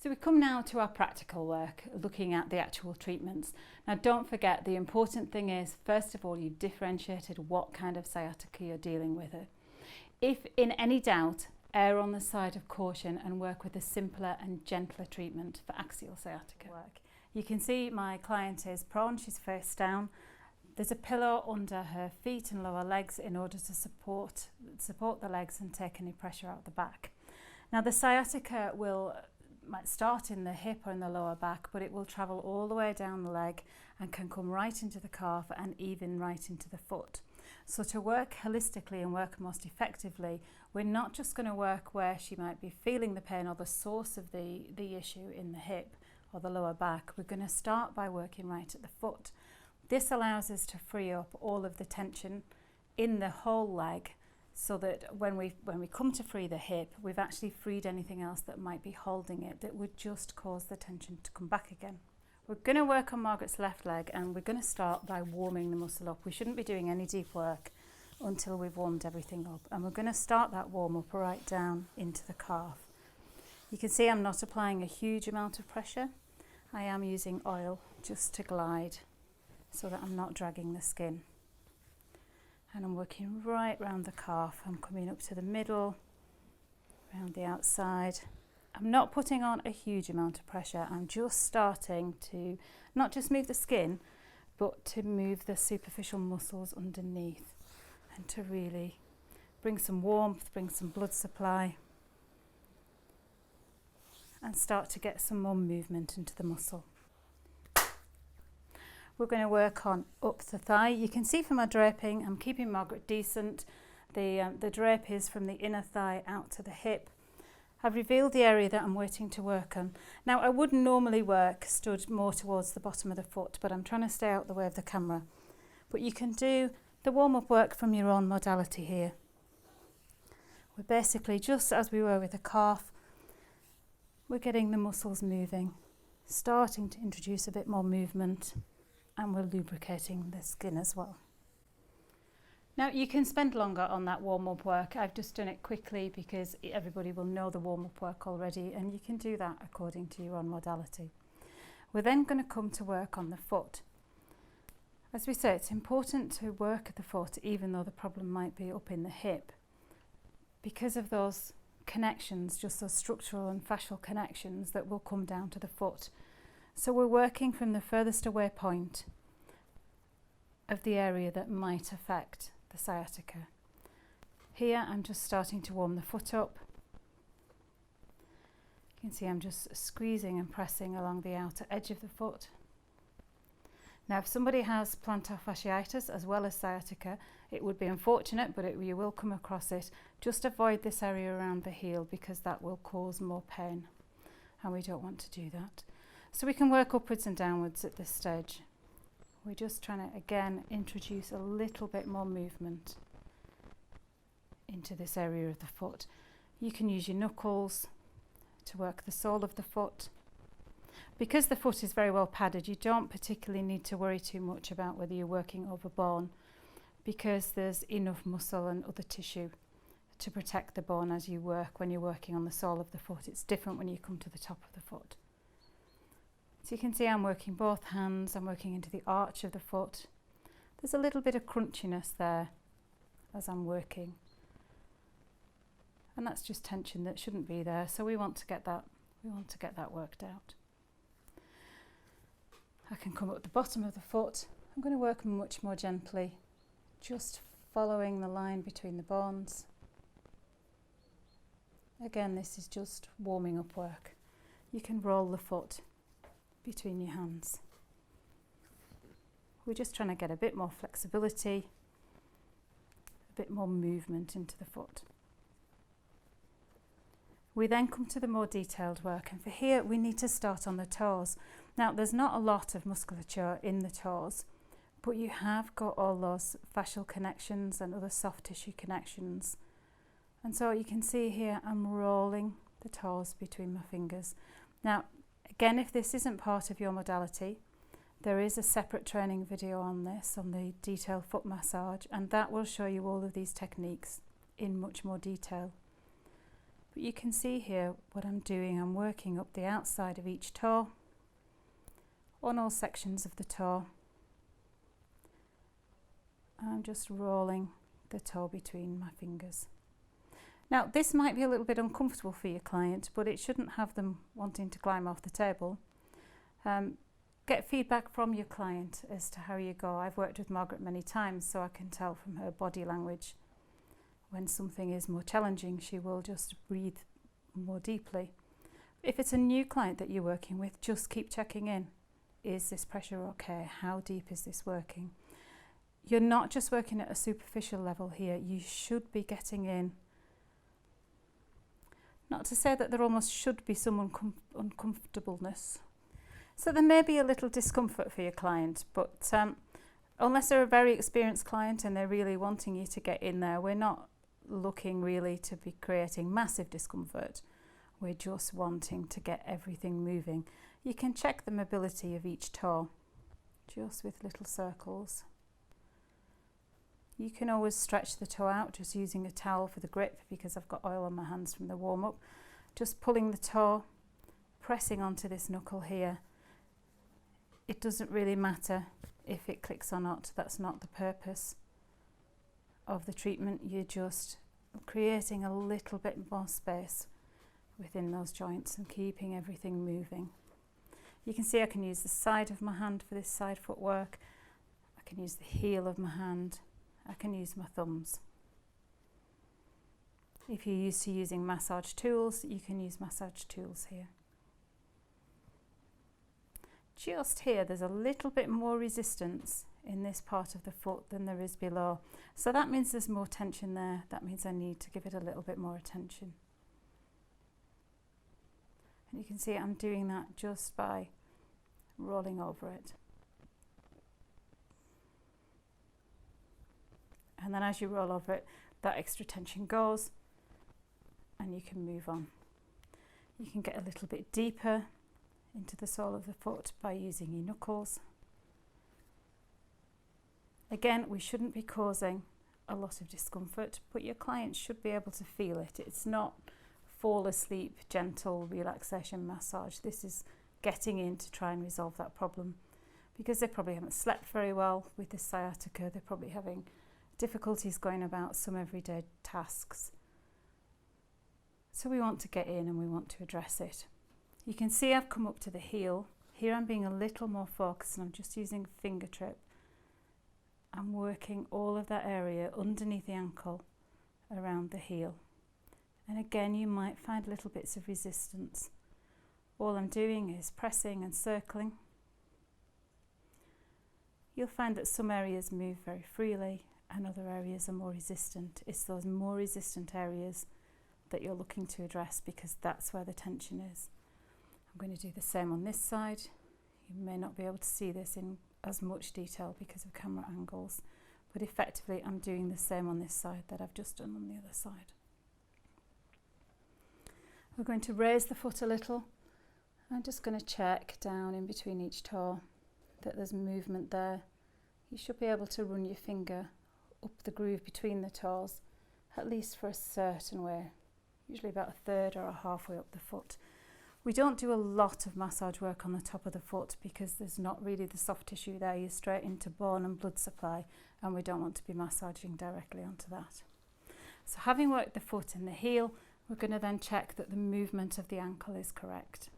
So we come now to our practical work, looking at the actual treatments. Now don't forget, the important thing is, first of all, you differentiated what kind of sciatica you're dealing with. If in any doubt, err on the side of caution and work with a simpler and gentler treatment for axial sciatica. You can see my client is prone, she's face down. There's a pillow under her feet and lower legs in order to support the legs and take any pressure out the back. Now the sciatica might start in the hip or in the lower back, but it will travel all the way down the leg and can come right into the calf and even right into the foot. So to work holistically and work most effectively, we're not just going to work where she might be feeling the pain or the source of the issue in the hip or the lower back. We're going to start by working right at the foot. This allows us to free up all of the tension in the whole leg, so that when we come to free the hip, we've actually freed anything else that might be holding it that would just cause the tension to come back again. We're going to work on Margaret's left leg, and we're going to start by warming the muscle up. We shouldn't be doing any deep work until we've warmed everything up, and we're going to start that warm up right down into the calf. You can see I'm not applying a huge amount of pressure. I am using oil just to glide so that I'm not dragging the skin. And I'm working right round the calf. I'm coming up to the middle, around the outside. I'm not putting on a huge amount of pressure. I'm just starting to not just move the skin, but to move the superficial muscles underneath and to really bring some warmth, bring some blood supply, and start to get some more movement into the muscle. We're going to work on up the thigh. You can see from my draping, I'm keeping Margaret decent. The drape is from the inner thigh out to the hip. I've revealed the area that I'm waiting to work on. Now I would normally work stood more towards the bottom of the foot, but I'm trying to stay out the way of the camera. But you can do the warm-up work from your own modality here. We're basically just as we were with the calf, we're getting the muscles moving, starting to introduce a bit more movement, and we're lubricating the skin as well. Now you can spend longer on that warm-up work. I've just done it quickly because everybody will know the warm-up work already, and you can do that according to your own modality. We're then going to come to work on the foot. As we say, it's important to work at the foot even though the problem might be up in the hip, because of those connections, just those structural and fascial connections that will come down to the foot. So we're working from the furthest away point of the area that might affect the sciatica. Here I'm just starting to warm the foot up. You can see I'm just squeezing and pressing along the outer edge of the foot. Now if somebody has plantar fasciitis as well as sciatica, it would be unfortunate, but you will come across it. Just avoid this area around the heel because that will cause more pain, and we don't want to do that. So we can work upwards and downwards at this stage. We're just trying to again introduce a little bit more movement into this area of the foot. You can use your knuckles to work the sole of the foot. Because the foot is very well padded, you don't particularly need to worry too much about whether you're working over bone, because there's enough muscle and other tissue to protect the bone as you work when you're working on the sole of the foot. It's different when you come to the top of the foot. So you can see I'm working both hands, I'm working into the arch of the foot. There's a little bit of crunchiness there as I'm working. And that's just tension that shouldn't be there, so we want to get that worked out. I can come up the bottom of the foot. I'm going to work much more gently, just following the line between the bones. Again, this is just warming up work. You can roll the foot between your hands. We're just trying to get a bit more flexibility, a bit more movement into the foot. We then come to the more detailed work, and for here we need to start on the toes. Now there's not a lot of musculature in the toes, but you have got all those fascial connections and other soft tissue connections. And so you can see here I'm rolling the toes between my fingers. Now again, if this isn't part of your modality, there is a separate training video on this, on the detailed foot massage, and that will show you all of these techniques in much more detail. But you can see here what I'm doing. I'm working up the outside of each toe, on all sections of the toe. I'm just rolling the toe between my fingers. Now this might be a little bit uncomfortable for your client, but it shouldn't have them wanting to climb off the table. Get feedback from your client as to how you go. I've worked with Margaret many times, so I can tell from her body language when something is more challenging. She will just breathe more deeply. If it's a new client that you're working with, just keep checking in. Is this pressure okay? How deep is this working? You're not just working at a superficial level here. You should be getting in. Not to say that there almost should be some uncomfortableness. So there may be a little discomfort for your client, but unless they're a very experienced client and they're really wanting you to get in there, we're not looking really to be creating massive discomfort. We're just wanting to get everything moving. You can check the mobility of each toe just with little circles. You can always stretch the toe out just using a towel for the grip, because I've got oil on my hands from the warm-up. Just pulling the toe, pressing onto this knuckle here. It doesn't really matter if it clicks or not. That's not the purpose of the treatment. You're just creating a little bit more space within those joints and keeping everything moving. You can see I can use the side of my hand for this side footwork. I can use the heel of my hand. I can use my thumbs. If you're used to using massage tools, you can use massage tools here. Just here, there's a little bit more resistance in this part of the foot than there is below. So that means there's more tension there. That means I need to give it a little bit more attention. And you can see I'm doing that just by rolling over it. And then as you roll over it, that extra tension goes and you can move on. You can get a little bit deeper into the sole of the foot by using your knuckles. Again, we shouldn't be causing a lot of discomfort, but your client should be able to feel it. It's not fall asleep, gentle relaxation massage. This is getting in to try and resolve that problem, because they probably haven't slept very well with this sciatica. They're probably having difficulties going about some everyday tasks. So we want to get in and we want to address it. You can see I've come up to the heel. Here I'm being a little more focused and I'm just using finger trip. I'm working all of that area underneath the ankle around the heel. And again, you might find little bits of resistance. All I'm doing is pressing and circling. You'll find that some areas move very freely and other areas are more resistant. It's those more resistant areas that you're looking to address, because that's where the tension is. I'm going to do the same on this side. You may not be able to see this in as much detail because of camera angles, but effectively I'm doing the same on this side that I've just done on the other side. We're going to raise the foot a little. I'm just going to check down in between each toe that there's movement there. You should be able to run your finger up the groove between the toes, at least for a certain way, usually about a third or a halfway up the foot. We don't do a lot of massage work on the top of the foot because there's not really the soft tissue there. You're straight into bone and blood supply, and we don't want to be massaging directly onto that. So having worked the foot and the heel, we're going to then check that the movement of the ankle is correct.